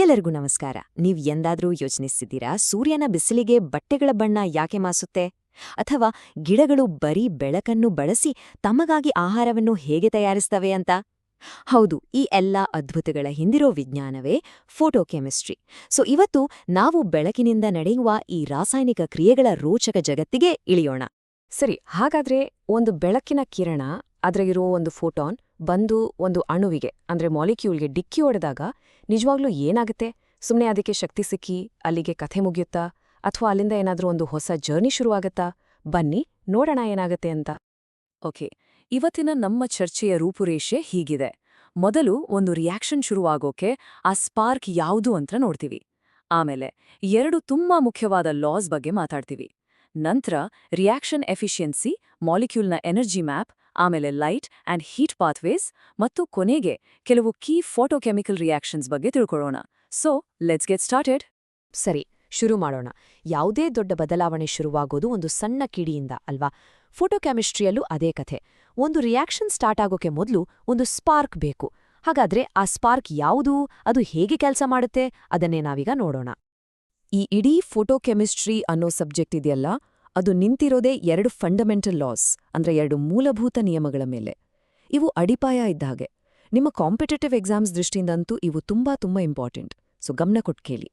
ಎಲ್ಲರಿಗೂ ನಮಸ್ಕಾರ. ನೀವ್ ಎಂದಾದ್ರೂ ಯೋಚಿಸಿದ್ದೀರಾ ಸೂರ್ಯನ ಬಿಸಿಲಿಗೆ ಬಟ್ಟೆಗಳ ಬಣ್ಣ ಯಾಕೆ ಮಾಸುತ್ತೆ? ಅಥವಾ ಗಿಡಗಳು ಬರೀ ಬೆಳಕನ್ನು ಬಳಸಿ ತಮಗಾಗಿ ಆಹಾರವನ್ನು ಹೇಗೆ ತಯಾರಿಸ್ತವೆ ಅಂತ? ಹೌದು, ಈ ಎಲ್ಲಾ ಅದ್ಭುತಗಳ ಹಿಂದಿರೋ ವಿಜ್ಞಾನವೇ ಫೋಟೋಕೆಮಿಸ್ಟ್ರಿ. ಇವತ್ತು ನಾವು ಬೆಳಕಿನಿಂದ ನಡೆಯುವ ಈ ರಾಸಾಯನಿಕ ಕ್ರಿಯೆಗಳ ರೋಚಕ ಜಗತ್ತಿಗೆ ಇಳಿಯೋಣ. ಸರಿ, ಹಾಗಾದ್ರೆ ಒಂದು ಬೆಳಕಿನ ಕಿರಣ, ಅದ್ರಾಗಿರೋ ಒಂದು ಫೋಟಾನ್ ಬಂದು ಒಂದು ಅಣುವಿಗೆ ಅಂದ್ರೆ ಮಾಲಿಕ್ಯೂಲ್ಗೆ ಡಿಕ್ಕಿ ಹೊಡೆದಾಗ ನಿಜವಾಗ್ಲೂ ಏನಾಗುತ್ತೆ? ಸುಮ್ಮನೆ ಅದಕ್ಕೆ ಶಕ್ತಿ ಸಿಕ್ಕಿ ಅಲ್ಲಿಗೆ ಕಥೆ ಮುಗಿಯುತ್ತಾ? ಅಥವಾ ಅಲ್ಲಿಂದ ಏನಾದ್ರೂ ಒಂದು ಹೊಸ ಜರ್ನಿ ಶುರುವಾಗತ್ತಾ? ಬನ್ನಿ ನೋಡೋಣ ಏನಾಗತ್ತೆ ಅಂತ. ಓಕೆ, ಇವತ್ತಿನ ನಮ್ಮ ಚರ್ಚೆಯ ರೂಪುರೇಷೆ ಹೀಗಿದೆ. ಮೊದಲು ಒಂದು ರಿಯಾಕ್ಷನ್ ಶುರುವಾಗೋಕೆ ಆ ಸ್ಪಾರ್ಕ್ ಯಾವುದು ಅಂತ ನೋಡ್ತೀವಿ. ಆಮೇಲೆ ಎರಡು ತುಂಬಾ ಮುಖ್ಯವಾದ ಲಾಸ್ ಬಗ್ಗೆ ಮಾತಾಡ್ತೀವಿ. ನಂತರ ರಿಯಾಕ್ಷನ್ ಎಫಿಷಿಯನ್ಸಿ, ಮಾಲಿಕ್ಯೂಲ್ನ ಎನರ್ಜಿ ಮ್ಯಾಪ್, ಆಮೇಲೆ ಲೈಟ್ ಆ್ಯಂಡ್ ಹೀಟ್ ಪಾತ್ವೇಸ್, ಮತ್ತು ಕೊನೆಗೆ ಕೆಲವು ಕೀ ಫೋಟೋಕೆಮಿಕಲ್ ರಿಯಾಕ್ಷನ್ಸ್ ಬಗ್ಗೆ ತಿಳ್ಕೊಳ್ಳೋಣ. So let's get started. ಸರಿ, ಶುರು ಮಾಡೋಣ. ಯಾವುದೇ ದೊಡ್ಡ ಬದಲಾವಣೆ ಶುರುವಾಗೋದು ಒಂದು ಸಣ್ಣ ಕಿಡಿಯಿಂದ ಅಲ್ವಾ? ಫೋಟೋಕೆಮಿಸ್ಟ್ರಿಯಲ್ಲೂ ಅದೇ ಕಥೆ. ಒಂದು ರಿಯಾಕ್ಷನ್ ಸ್ಟಾರ್ಟ್ ಆಗೋಕೆ ಮೊದಲು ಒಂದು ಸ್ಪಾರ್ಕ್ ಬೇಕು. ಹಾಗಾದ್ರೆ ಆ ಸ್ಪಾರ್ಕ್ ಯಾವುದು, ಅದು ಹೇಗೆ ಕೆಲಸ ಮಾಡುತ್ತೆ, ಅದನ್ನೇ ನಾವೀಗ ನೋಡೋಣ. ಈ ಇಡೀ ಫೋಟೋಕೆಮಿಸ್ಟ್ರಿ ಅನ್ನೋ ಸಬ್ಜೆಕ್ಟ್ ಇದೆಯಲ್ಲ, ಅದು ನಿಂತಿರೋದೇ ಎರಡು ಫಂಡಮೆಂಟಲ್ ಲಾಸ್, ಅಂದ್ರೆ ಎರಡು ಮೂಲಭೂತ ನಿಯಮಗಳ ಮೇಲೆ. ಇವು ಅಡಿಪಾಯ ಇದ್ದ ಹಾಗೆ. ನಿಮ್ಮ ಕಾಂಪಿಟೇಟಿವ್ ಎಕ್ಸಾಮ್ಸ್ ದೃಷ್ಟಿಯಿಂದಂತೂ ಇವು ತುಂಬಾ ಇಂಪಾರ್ಟೆಂಟ್. ಸೊ ಗಮನ ಕೊಟ್ಟು ಕೇಳಿ.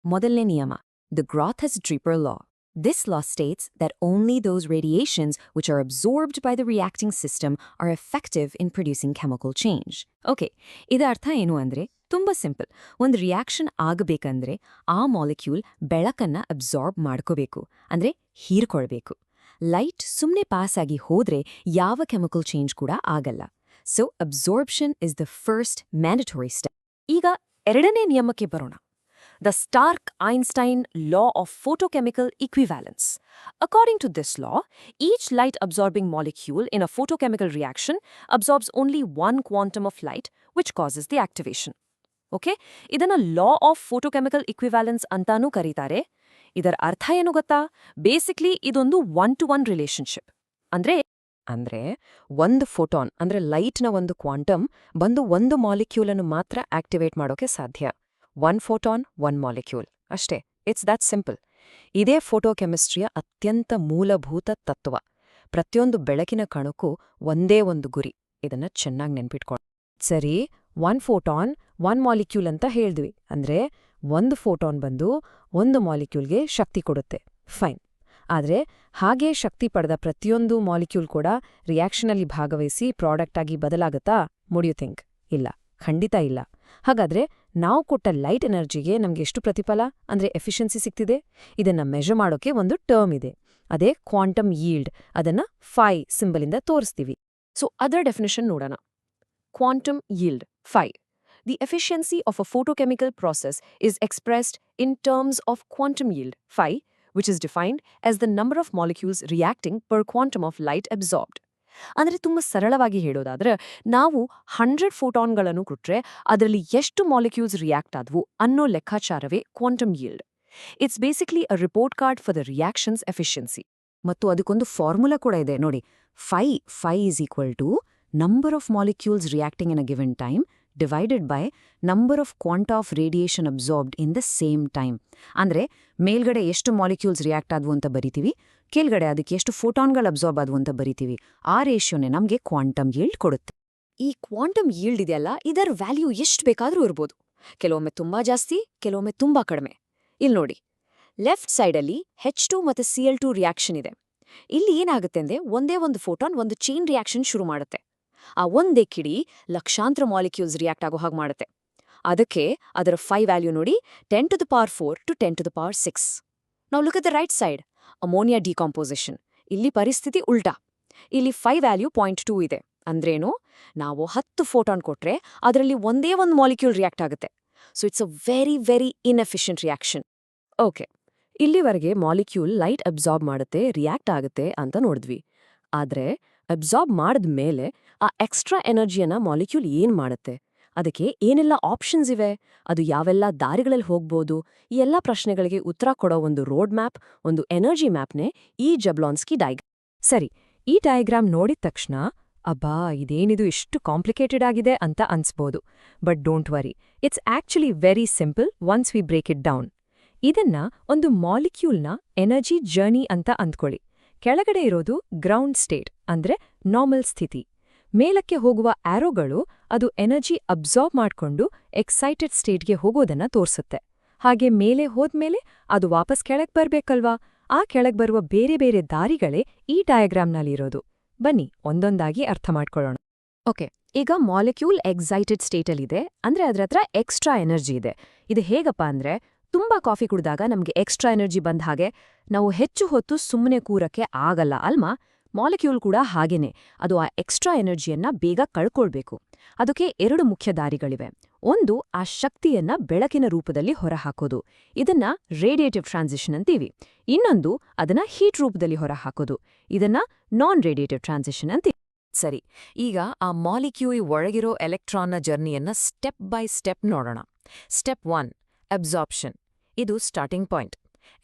ಮೊದಲನೇ ನಿಯಮ, the Grotthuss Draper law. This law states that only those radiations which are absorbed by the reacting system are effective in producing chemical change. Okay, ಇದರ ಅರ್ಥ ಏನು ಅಂದ್ರೆ ತುಂಬಾ ಸಿಂಪಲ್. ಒಂದು ರಿಯಾಕ್ಷನ್ ಆಗಬೇಕಂದ್ರೆ ಆ ಮಾಲಿಕ್ಯೂಲ್ ಬೆಳಕನ್ನ ಅಬ್ಸಾರ್ಬ್ ಮಾಡ್ಕೋಬೇಕು, ಅಂದ್ರೆ ಹೀರ್ಕೊಳ್ಬೇಕು. ಲೈಟ್ ಸುಮ್ಮನೆ ಪಾಸ್ ಆಗಿ ಹೋದ್ರೆ ಯಾವ ಕೆಮಿಕಲ್ ಚೇಂಜ್ ಕೂಡ ಆಗಲ್ಲ. So absorption is the first mandatory step. ಈಗ ಎರಡನೇ ನಿಯಮಕ್ಕೆ ಬರೋಣ. The Stark-Einstein law of photochemical equivalence. According to this law, each light-absorbing molecule in a photochemical reaction absorbs only one quantum of light, which causes the activation. Okay? ಇದನ್ನ law of photochemical equivalence ಅಂತಾನೂ ಕರೀತಾರೆ. ಇದರ ಅರ್ಥ ಏನು ಗೊತ್ತಾ? Basically ಇದೊಂದು 1-to-1 relationship. ಅಂದ್ರೆ ಒಂದು ಫೋಟಾನ್ ಅಂದ್ರೆ ಲೈಟ್ನ ಒಂದು ಕ್ವಾಂಟಮ್ ಬಂದು ಒಂದು ಮಾಲಿಕ್ಯೂಲನ್ನು ಮಾತ್ರ ಆಕ್ಟಿವೇಟ್ ಮಾಡೋಕೆ ಸಾಧ್ಯ. ಒನ್ ಫೋಟಾನ್, ಒನ್ ಮಾಲಿಕ್ಯೂಲ್ ಅಷ್ಟೇ. It's that simple. ಇದೇ ಫೋಟೋಕೆಮಿಸ್ಟ್ರಿಯ ಅತ್ಯಂತ ಮೂಲಭೂತ ತತ್ವ. ಪ್ರತಿಯೊಂದು ಬೆಳಕಿನ ಕಣಕ್ಕೂ ಒಂದೇ ಒಂದು ಗುರಿ. ಇದನ್ನ ಚೆನ್ನಾಗಿ ನೆನ್ಪಿಟ್ಕೊಳ್ಳಿ. ಸರಿ, ಒನ್ ಫೋಟಾನ್, ಒನ್ ಮಾಲಿಕ್ಯೂಲ್ ಅಂತ ಹೇಳ್ದ್ವಿ. ಅಂದ್ರೆ ಒಂದು ಫೋಟಾನ್ ಬಂದು ಒಂದು ಮಾಲಿಕ್ಯೂಲ್ಗೆ ಶಕ್ತಿ ಕೊಡುತ್ತೆ. ಫೈನ್. ಆದ್ರೆ ಹಾಗೇ ಶಕ್ತಿ ಪಡೆದ ಪ್ರತಿಯೊಂದು ಮಾಲಿಕ್ಯೂಲ್ ಕೂಡ ರಿಯಾಕ್ಷನಲ್ಲಿ ಭಾಗವಹಿಸಿ ಪ್ರಾಡಕ್ಟ್ ಆಗಿ ಬದಲಾಗತ್ತಾ? Would you think? ಇಲ್ಲ, ಖಂಡಿತ ಇಲ್ಲ. ಹಾಗಾದ್ರೆ ನಾವು ಕೊಟ್ಟ ಲೈಟ್ ಎನರ್ಜಿಗೆ ನಮ್ಗೆ ಎಷ್ಟು ಪ್ರತಿಫಲ ಅಂದ್ರೆ ಎಫಿಷಿಯನ್ಸಿ ಸಿಗ್ತಿದೆ? ಇದನ್ನ ಮೆಜರ್ ಮಾಡೋಕೆ ಒಂದು ಟರ್ಮ್ ಇದೆ. ಅದೇ ಕ್ವಾಂಟಮ್ ಯೀಲ್ಡ್. ಅದನ್ನ ಫೈ ಸಿಂಬಲಿಂದ ತೋರಿಸ್ತೀವಿ. ಸೊ ಅದರ ಡೆಫಿನಿಷನ್ ನೋಡೋಣ. Quantum yield, phi. The efficiency of a photochemical process is expressed in terms of quantum yield, phi, which is defined as the number of molecules reacting per quantum of light absorbed. ಅಂದ್ರೆ ತುಂಬ ಸರಳವಾಗಿ ಹೇಳೋದಾದ್ರೆ, ನಾವು 100 ಫೋಟಾನ್ಗಳನ್ನು ಕೊಟ್ರೆ ಅದರಲ್ಲಿ ಎಷ್ಟು molecules react ಆದವು ಅನ್ನೋ ಲೆಕ್ಕಾಚಾರವೇ quantum yield. It's basically a report card for the reaction's efficiency. ಮತ್ತು ಅದಕ್ಕೊಂದು ಫಾರ್ಮುಲಾ ಕೂಡ ಇದೆ ನೋಡಿ. Phi is equal to number of molecules reacting in a given time divided by number of quanta of radiation absorbed in the same time. ಅಂದ್ರೆ ಮೇಲ್ಗಡೆ ಎಷ್ಟು molecules react ಆದವು ಅಂತ ಬರಿತೀವಿ, ಕೆಳಗಡೆ ಅದಕ್ಕೆ ಎಷ್ಟು ಫೋಟಾನ್ಗಳು ಅಬ್ಸಾರ್ಬ್ ಆದವು ಅಂತ ಬರಿತೀವಿ. ಆ ರೇಷಿಯೋನೇ ನಮಗೆ ಕ್ವಾಂಟಮ್ ಯೀಲ್ಡ್ ಕೊಡುತ್ತೆ. ಈ ಕ್ವಾಂಟಮ್ ಯೀಲ್ಡ್ ಇದೆಯಲ್ಲ, ಇದರ ವ್ಯಾಲ್ಯೂ ಎಷ್ಟು ಬೇಕಾದರೂ ಇರ್ಬೋದು. ಕೆಲವೊಮ್ಮೆ ತುಂಬಾ ಜಾಸ್ತಿ, ಕೆಲವೊಮ್ಮೆ ತುಂಬಾ ಕಡಿಮೆ. ಇಲ್ಲಿ ನೋಡಿ, ಲೆಫ್ಟ್ ಸೈಡಲ್ಲಿ H2 ಮತ್ತು Cl2 ರಿಯಾಕ್ಷನ್ ಇದೆ. ಇಲ್ಲಿ ಏನಾಗುತ್ತೆ ಅಂದ್ರೆ ಒಂದೇ ಒಂದು ಫೋಟಾನ್ ಒಂದು ಚೈನ್ ರಿಯಾಕ್ಷನ್ ಶುರು ಮಾಡುತ್ತೆ. ಆ ಒಂದೇ ಕಿಡಿ ಲಕ್ಷಾಂತರ ಮಾಲಿಕ್ಯೂಲ್ಸ್ ರಿಯಾಕ್ಟ್ ಆಗೋ ಹಾಗೆ ಮಾಡುತ್ತೆ. ಅದಕ್ಕೆ ಅದರ ಫೈ ವ್ಯಾಲ್ಯೂ ನೋಡಿ, 10⁴ to 10⁶. ನಾವು look at the right side, ammonia decomposition. ಇಲ್ಲಿ ಪರಿಸ್ಥಿತಿ ಉಲ್ಟಾ. ಇಲ್ಲಿ ಫೈ ವ್ಯಾಲ್ಯೂ 0.2 ಇದೆ. ಅಂದ್ರೇನು? ನಾವು 10 ಫೋಟಾನ್ ಕೊಟ್ರೆ ಅದರಲ್ಲಿ ಒಂದೇ ಒಂದು ಮಾಲಿಕ್ಯೂಲ್ ರಿಯಾಕ್ಟ್ ಆಗುತ್ತೆ. So it's a very inefficient reaction. Okay, ಇಲ್ಲಿವರೆಗೆ ಮಾಲಿಕ್ಯೂಲ್ ಲೈಟ್ ಅಬ್ಸಾರ್ಬ್ ಮಾಡುತ್ತೆ, ರಿಯಾಕ್ಟ್ ಆಗುತ್ತೆ ಅಂತ ನೋಡಿದ್ವಿ. ಆದ್ರೆ ಅಬ್ಸಾರ್ಬ್ ಮಾಡಿದ್ಮೇಲೆ ಆ ಎಕ್ಸ್ಟ್ರಾ ಎನರ್ಜಿಯನ್ನ ಮಾಲಿಕ್ಯೂಲ್ ಏನ್ ಮಾಡುತ್ತೆ? ಅದಕ್ಕೆ ಏನೆಲ್ಲ ಆಪ್ಷನ್ಸ್ ಇವೆ? ಅದು ಯಾವೆಲ್ಲ ದಾರಿಗಳಲ್ಲಿ ಹೋಗ್ಬೋದು? ಈ ಎಲ್ಲ ಪ್ರಶ್ನೆಗಳಿಗೆ ಉತ್ತರ ಕೊಡೋ ಒಂದು ರೋಡ್ ಮ್ಯಾಪ್, ಒಂದು ಎನರ್ಜಿ ಮ್ಯಾಪ್ನೇ ಈ ಜಬ್ಲಾನ್ಸ್ಕಿ ಡಯಾಗ್ರಾಮ್. ಸರಿ, ಈ ಡಯಾಗ್ರಾಮ್ ನೋಡಿದ ತಕ್ಷಣ ಅಬ್ಬಾ ಇದೇನಿದು ಇಷ್ಟು ಕಾಂಪ್ಲಿಕೇಟೆಡ್ ಆಗಿದೆ ಅಂತ ಅನ್ಸ್ಬೋದು. But don't worry, it's actually very simple once we break it down. ಇದನ್ನ ಒಂದು ಮಾಲಿಕ್ಯೂಲ್ನ ಎನರ್ಜಿ ಜರ್ನಿ ಅಂತ ಅಂದ್ಕೊಳ್ಳಿ. ಕೆಳಗಡೆ ಇರೋದು ಗ್ರೌಂಡ್ ಸ್ಟೇಟ್ ಅಂದ್ರೆ ನಾರ್ಮಲ್ ಸ್ಥಿತಿ. ಮೇಲಕ್ಕೆ ಹೋಗುವ ಆರೋಗಳು ಅದು ಎನರ್ಜಿ ಅಬ್ಸಾರ್ಬ್ ಮಾಡ್ಕೊಂಡು ಎಕ್ಸೈಟೆಡ್ ಸ್ಟೇಟ್ಗೆ ಹೋಗೋದನ್ನ ತೋರ್ಸುತ್ತೆ. ಹಾಗೆ ಮೇಲೆ ಹೋದ್ಮೇಲೆ ಅದು ವಾಪಸ್ ಕೆಳಗ್ ಬರ್ಬೇಕಲ್ವಾ? ಆ ಕೆಳಗ್ ಬರುವ ಬೇರೆ ಬೇರೆ ದಾರಿಗಳೇ ಈ ಡಯಾಗ್ರಾಮ್ನಲ್ಲಿರೋದು. ಬನ್ನಿ ಒಂದೊಂದಾಗಿ ಅರ್ಥ ಮಾಡ್ಕೊಳ್ಳೋಣ. ಓಕೆ, ಈಗ ಮಾಲಿಕ್ಯೂಲ್ ಎಕ್ಸೈಟೆಡ್ ಸ್ಟೇಟಲ್ಲಿದೆ, ಅಂದ್ರೆ ಅದ್ರತ್ರ ಎಕ್ಸ್ಟ್ರಾ ಎನರ್ಜಿ ಇದೆ. ಇದು ಹೇಗಪ್ಪ ಅಂದ್ರೆ, ತುಂಬಾ ಕಾಫಿ ಕುಡಿದಾಗ ನಮ್ಗೆ ಎಕ್ಸ್ಟ್ರಾ ಎನರ್ಜಿ ಬಂದ ಹಾಗೆ ನಾವು ಹೆಚ್ಚು ಹೊತ್ತು ಸುಮ್ಮನೆ ಕೂರಕ್ಕೆ ಆಗಲ್ಲ ಅಲ್ವಾ? ಮಾಲಿಕ್ಯೂಲ್ ಕೂಡ ಹಾಗೇನೆ, ಅದು ಆ ಎಕ್ಸ್ಟ್ರಾ ಎನರ್ಜಿಯನ್ನ ಬೇಗ ಕಳ್ಕೊಳ್ಬೇಕು. ಅದಕ್ಕೆ 2 ಮುಖ್ಯ ದಾರಿಗಳಿವೆ. ಒಂದು, ಆ ಶಕ್ತಿಯನ್ನ ಬೆಳಕಿನ ರೂಪದಲ್ಲಿ ಹೊರಹಾಕೋದು, ಇದನ್ನ ರೇಡಿಯೇಟಿವ್ ಟ್ರಾನ್ಸಿಷನ್ ಅಂತೀವಿ. ಇನ್ನೊಂದು, ಅದನ್ನ ಹೀಟ್ ರೂಪದಲ್ಲಿ ಹೊರಹಾಕೋದು, ಇದನ್ನ ನಾನ್ ರೇಡಿಯೇಟಿವ್ ಟ್ರಾನ್ಸಿಷನ್ ಅಂತೀವಿ. ಸರಿ, ಈಗ ಆ ಮಾಲಿಕ್ಯೂಲ್ ಒಳಗಿರೋ ಎಲೆಕ್ಟ್ರಾನ್ನ ಜರ್ನಿಯನ್ನ ಸ್ಟೆಪ್ ಬೈ ಸ್ಟೆಪ್ ನೋಡೋಣ. Step 1, absorption. ಇದು ಸ್ಟಾರ್ಟಿಂಗ್ ಪಾಯಿಂಟ್.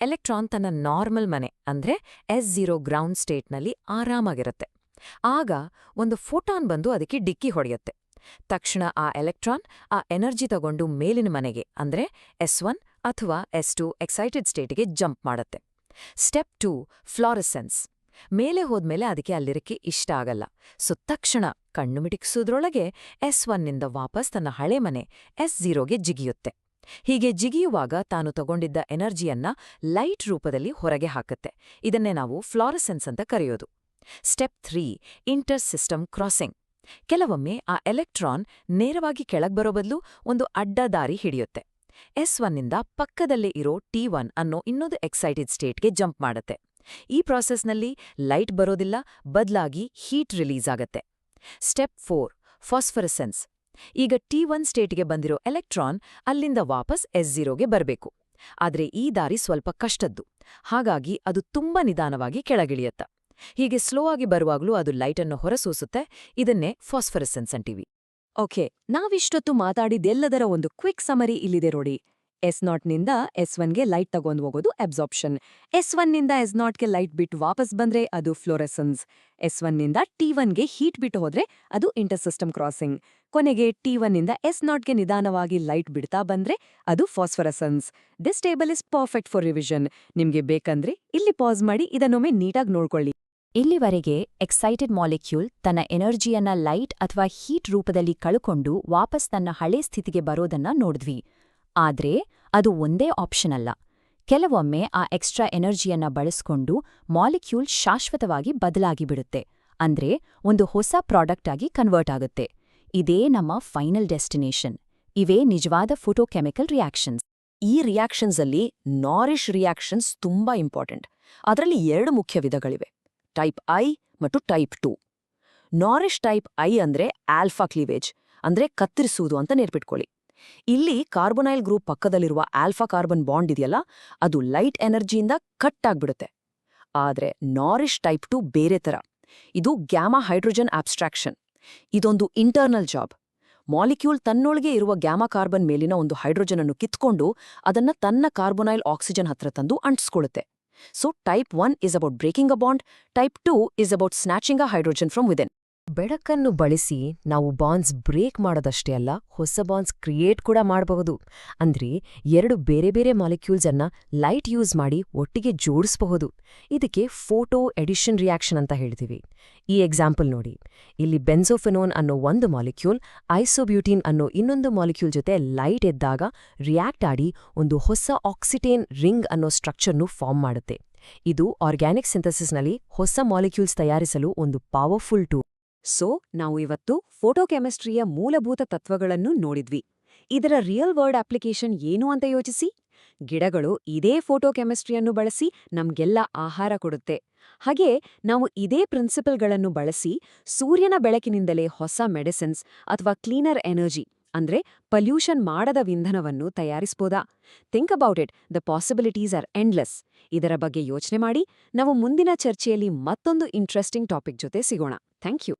ಎಲೆಕ್ಟ್ರಾನ್ ತನ್ನ ನಾರ್ಮಲ್ ಮನೆ ಅಂದ್ರೆ S0 ಗ್ರೌಂಡ್ ಸ್ಟೇಟ್ನಲ್ಲಿ ಆರಾಮಾಗಿರುತ್ತೆ. ಆಗ ಒಂದು ಫೋಟಾನ್ ಬಂದು ಅದಕ್ಕೆ ಡಿಕ್ಕಿ ಹೊಡೆಯುತ್ತೆ. ತಕ್ಷಣ ಆ ಎಲೆಕ್ಟ್ರಾನ್ ಆ ಎನರ್ಜಿ ತಗೊಂಡು ಮೇಲಿನ ಮನೆಗೆ ಅಂದ್ರೆ S1 ಅಥವಾ S2 ಎಕ್ಸೈಟೆಡ್ ಸ್ಟೇಟ್ಗೆ ಜಂಪ್ ಮಾಡುತ್ತೆ. Step 2, fluorescence. ಮೇಲೆ ಹೋದ್ಮೇಲೆ ಅದಕ್ಕೆ ಅಲ್ಲಿರಕ್ಕೆ ಇಷ್ಟ ಆಗಲ್ಲ. ಸೊ ತಕ್ಷಣ ಕಣ್ಣು ಮಿಟಿಕ್ಸೋದ್ರೊಳಗೆ S1ನಿಂದ ವಾಪಸ್ ತನ್ನ ಹಳೆ ಮನೆ S0ಗೆ ಜಿಗಿಯುತ್ತೆ. ಹೀಗೆ ಜಿಗಿಯುವಾಗ ತಾನು ತಗೊಂಡಿದ್ದ ಎನರ್ಜಿಯನ್ನ ಲೈಟ್ ರೂಪದಲ್ಲಿ ಹೊರಗೆ ಹಾಕುತ್ತೆ. ಇದನ್ನೇ ನಾವು ಫ್ಲೋರೆಸೆನ್ಸ್ ಅಂತ ಕರೆಯೋದು. Step 3, inter system crossing. ಕೆಲವೊಮ್ಮೆ ಆ ಎಲೆಕ್ಟ್ರಾನ್ ನೇರವಾಗಿ ಕೆಳಗ್ಬರೋ ಬದಲು ಒಂದು ಅಡ್ಡ ದಾರಿ ಹಿಡಿಯುತ್ತೆ. S1ನಿಂದ ಪಕ್ಕದಲ್ಲೇ ಇರೋ T1 ಅನ್ನೋ ಇನ್ನೊಂದು ಎಕ್ಸೈಟೆಡ್ ಸ್ಟೇಟ್ಗೆ ಜಂಪ್ ಮಾಡುತ್ತೆ. ಈ ಪ್ರಾಸೆಸ್ನಲ್ಲಿ ಲೈಟ್ ಬರೋದಿಲ್ಲ, ಬದಲಾಗಿ ಹೀಟ್ ರಿಲೀಸ್ ಆಗತ್ತೆ. ಸ್ಟೆಪ್ 4, ಫಾಸ್ಫರಸೆನ್ಸ್. ಈಗ T1 ಸ್ಟೇಟ್ಗೆ ಬಂದಿರೋ ಎಲೆಕ್ಟ್ರಾನ್ ಅಲ್ಲಿಂದ ವಾಪಸ್ S0ಗೆ ಬರಬೇಕು. ಆದ್ರೆ ಈ ದಾರಿ ಸ್ವಲ್ಪ ಕಷ್ಟದ್ದು, ಹಾಗಾಗಿ ಅದು ತುಂಬಾ ನಿಧಾನವಾಗಿ ಕೆಳಗಿಳಿಯತ್ತ. ಹೀಗೆ ಸ್ಲೋ ಆಗಿ ಬರುವಾಗ್ಲೂ ಅದು ಲೈಟನ್ನು ಹೊರಸೂಸುತ್ತೆ. ಇದನ್ನೇ ಫಾಸ್ಫರಸೆನ್ಸ್ ಅಂತೀವಿ. ಓಕೆ, ನಾವಿಷ್ಟೊತ್ತು ಮಾತಾಡಿದೆಲ್ಲದರ ಒಂದು ಕ್ವಿಕ್ ಸಮರಿ ಇಲ್ಲಿದೆ ನೋಡಿ. S0ನಿಂದ S1ಗೆ ಲೈಟ್ ತಗೊಂಡು ಹೋಗೋದು ಅಬ್ಸಾರ್ಪ್ಷನ್. S1ನಿಂದ S0ಗೆ ಲೈಟ್ ಬಿಟ್ಟು ವಾಪಸ್ ಬಂದ್ರೆ ಅದು ಫ್ಲೋರೆಸೆನ್ಸ್. S1ನಿಂದ T1ಗೆ ಹೀಟ್ ಬಿಟ್ಟು ಹೋದ್ರೆ ಅದು ಇಂಟರ್ಸಿಸ್ಟಮ್ ಕ್ರಾಸಿಂಗ್. ಕೊನೆಗೆ T1ನಿಂದ S0ಗೆ ನಿಧಾನವಾಗಿ ಲೈಟ್ ಬಿಡ್ತಾ ಬಂದ್ರೆ ಅದು phosphorescence. This table is perfect for revision. ನಿಮ್ಗೆ ಬೇಕಂದ್ರೆ ಇಲ್ಲಿ ಪಾಸ್ ಮಾಡಿ ಇದನ್ನೊಮ್ಮೆ ನೀಟಾಗಿ ನೋಡ್ಕೊಳ್ಳಿ. ಇಲ್ಲಿವರೆಗೆ ಎಕ್ಸೈಟೆಡ್ ಮಾಲಿಕ್ಯೂಲ್ ತನ್ನ ಎನರ್ಜಿಯನ್ನ ಲೈಟ್ ಅಥವಾ ಹೀಟ್ ರೂಪದಲ್ಲಿ ಕಳ್ಕೊಂಡು ವಾಪಸ್ ತನ್ನ ಹಳೆ ಸ್ಥಿತಿಗೆ ಬರೋದನ್ನ ನೋಡಿದ್ವಿ. ಆದ್ರೆ ಅದು ಒಂದೇ ಆಪ್ಷನ್ ಅಲ್ಲ. ಕೆಲವೊಮ್ಮೆ ಆ ಎಕ್ಸ್ಟ್ರಾ ಎನರ್ಜಿಯನ್ನ ಬಳಸ್ಕೊಂಡು ಮಾಲಿಕ್ಯೂಲ್ ಶಾಶ್ವತವಾಗಿ ಬದಲಾಗಿಬಿಡುತ್ತೆ. ಅಂದ್ರೆ ಒಂದು ಹೊಸ ಪ್ರಾಡಕ್ಟ್ ಆಗಿ ಕನ್ವರ್ಟ್ ಆಗುತ್ತೆ. ಇದೇ ನಮ್ಮ ಫೈನಲ್ ಡೆಸ್ಟಿನೇಷನ್. ಇವೇ ನಿಜವಾದ ಫೋಟೋಕೆಮಿಕಲ್ ರಿಯಾಕ್ಷನ್ಸ್. ಈ ರಿಯಾಕ್ಷನ್ಸ್ ಅಲ್ಲಿ ನಾರಿಶ್ ರಿಯಾಕ್ಷನ್ಸ್ ತುಂಬಾ ಇಂಪಾರ್ಟೆಂಟ್. ಅದರಲ್ಲಿ 2 ಮುಖ್ಯ ವಿಧಗಳಿವೆ, ಟೈಪ್ ಐ ಮತ್ತು ಟೈಪ್ 2. ನಾರಿಶ್ ಟೈಪ್ ಐ ಅಂದ್ರೆ ಆಲ್ಫಾ ಕ್ಲೀವೇಜ್, ಅಂದ್ರೆ ಕತ್ತರಿಸುವುದು ಅಂತ ನೆನ್ಪಿಟ್ಕೊಳ್ಳಿ. ಇಲ್ಲಿ ಕಾರ್ಬೊನೈಲ್ ಗ್ರೂಪ್ ಪಕ್ಕದಲ್ಲಿರುವ ಆಲ್ಫಾ ಕಾರ್ಬನ್ ಬಾಂಡ್ ಇದೆಯಲ್ಲ, ಅದು ಲೈಟ್ ಎನರ್ಜಿಯಿಂದ ಕಟ್ ಆಗ್ಬಿಡುತ್ತೆ. ಆದ್ರೆ ನಾರಿಶ್ ಟೈಪ್ 2 ಬೇರೆ ತರ. ಇದು ಗ್ಯಾಮಾ ಹೈಡ್ರೋಜನ್ ಆಬ್ಸ್ಟ್ರಾಕ್ಷನ್. ಇದೊಂದು ಇಂಟರ್ನಲ್ ಜಾಬ್. ಮಾಲಿಕ್ಯೂಲ್ ತನ್ನೊಳಗೆ ಇರುವ ಗ್ಯಾಮಾ ಕಾರ್ಬನ್ ಮೇಲಿನ ಒಂದು ಹೈಡ್ರೋಜನ್ ಅನ್ನು ಕಿತ್ಕೊಂಡು ಅದನ್ನ ತನ್ನ ಕಾರ್ಬೊನೈಲ್ ಆಕ್ಸಿಜನ್ ಹತ್ರ ತಂದು ಅಂಟಿಸ್ಕೊಳ್ಳುತ್ತೆ. So type 1 is about breaking a bond, type 2 is about snatching a hydrogen from within. ಬೆಳಕನ್ನು ಬಳಸಿ ನಾವು ಬಾಂಡ್ಸ್ ಬ್ರೇಕ್ ಮಾಡೋದಷ್ಟೇ ಅಲ್ಲ, ಹೊಸ ಬಾಂಡ್ಸ್ ಕ್ರಿಯೇಟ್ ಕೂಡ ಮಾಡಬಹುದು. ಅಂದ್ರೆ 2 ಬೇರೆ ಬೇರೆ ಮಾಲಿಕ್ಯೂಲ್ಸ್ ಅನ್ನ ಲೈಟ್ ಯೂಸ್ ಮಾಡಿ ಒಟ್ಟಿಗೆ ಜೋಡಿಸಬಹುದು. ಇದಕ್ಕೆ ಫೋಟೋ ಎಡಿಷನ್ ರಿಯಾಕ್ಷನ್ ಅಂತ ಹೇಳ್ತೀವಿ. ಈ ಎಕ್ಸಾಂಪಲ್ ನೋಡಿ. ಇಲ್ಲಿ ಬೆನ್ಸೋಫೆನೋನ್ ಅನ್ನೋ ಒಂದು ಮಾಲಿಕ್ಯೂಲ್ ಐಸೋಬ್ಯೂಟಿನ್ ಅನ್ನೋ ಇನ್ನೊಂದು ಮಾಲಿಕ್ಯೂಲ್ ಜೊತೆ ಲೈಟ್ ಎದ್ದಾಗ ರಿಯಾಕ್ಟ್ ಆಡಿ ಒಂದು ಹೊಸ ಆಕ್ಸಿಟೇನ್ ರಿಂಗ್ ಅನ್ನೋ ಸ್ಟ್ರಕ್ಚರ್ನು ಫಾರ್ಮ್ ಮಾಡುತ್ತೆ. ಇದು ಆರ್ಗ್ಯಾನಿಕ್ ಸಿಂಥಸಿಸ್ನಲ್ಲಿ ಹೊಸ ಮಾಲಿಕ್ಯೂಲ್ಸ್ ತಯಾರಿಸಲು ಒಂದು ಪವರ್ಫುಲ್ ಟೂಲ್. ಸೊ ನಾವು ಇವತ್ತು ಫೋಟೋಕೆಮಿಸ್ಟ್ರಿಯ ಮೂಲಭೂತ ತತ್ವಗಳನ್ನು ನೋಡಿದ್ವಿ. ಇದರ ರಿಯಲ್ ವರ್ಲ್ಡ್ ಅಪ್ಲಿಕೇಶನ್ ಏನು ಅಂತ ಯೋಚಿಸಿ. ಗಿಡಗಳು ಇದೇ ಫೋಟೋಕೆಮಿಸ್ಟ್ರಿಯನ್ನು ಬಳಸಿ ನಮ್ಗೆಲ್ಲ ಆಹಾರ ಕೊಡುತ್ತೆ. ಹಾಗೆ ನಾವು ಇದೇ ಪ್ರಿನ್ಸಿಪಲ್ಗಳನ್ನು ಬಳಸಿ ಸೂರ್ಯನ ಬೆಳಕಿನಿಂದಲೇ ಹೊಸ ಮೆಡಿಸಿನ್ಸ್ ಅಥವಾ ಕ್ಲೀನರ್ ಎನರ್ಜಿ ಅಂದ್ರೆ ಪಲ್ಯೂಷನ್ ಮಾಡದ ಇಂಧನವನ್ನು ತಯಾರಿಸ್ಬೋದಾ? Think about it, the possibilities are endless. ಇದರ ಬಗ್ಗೆ ಯೋಚನೆ ಮಾಡಿ. ನಾವು ಮುಂದಿನ ಚರ್ಚೆಯಲ್ಲಿ ಮತ್ತೊಂದು ಇಂಟ್ರೆಸ್ಟಿಂಗ್ ಟಾಪಿಕ್ ಜೊತೆ ಸಿಗೋಣ. Thank you.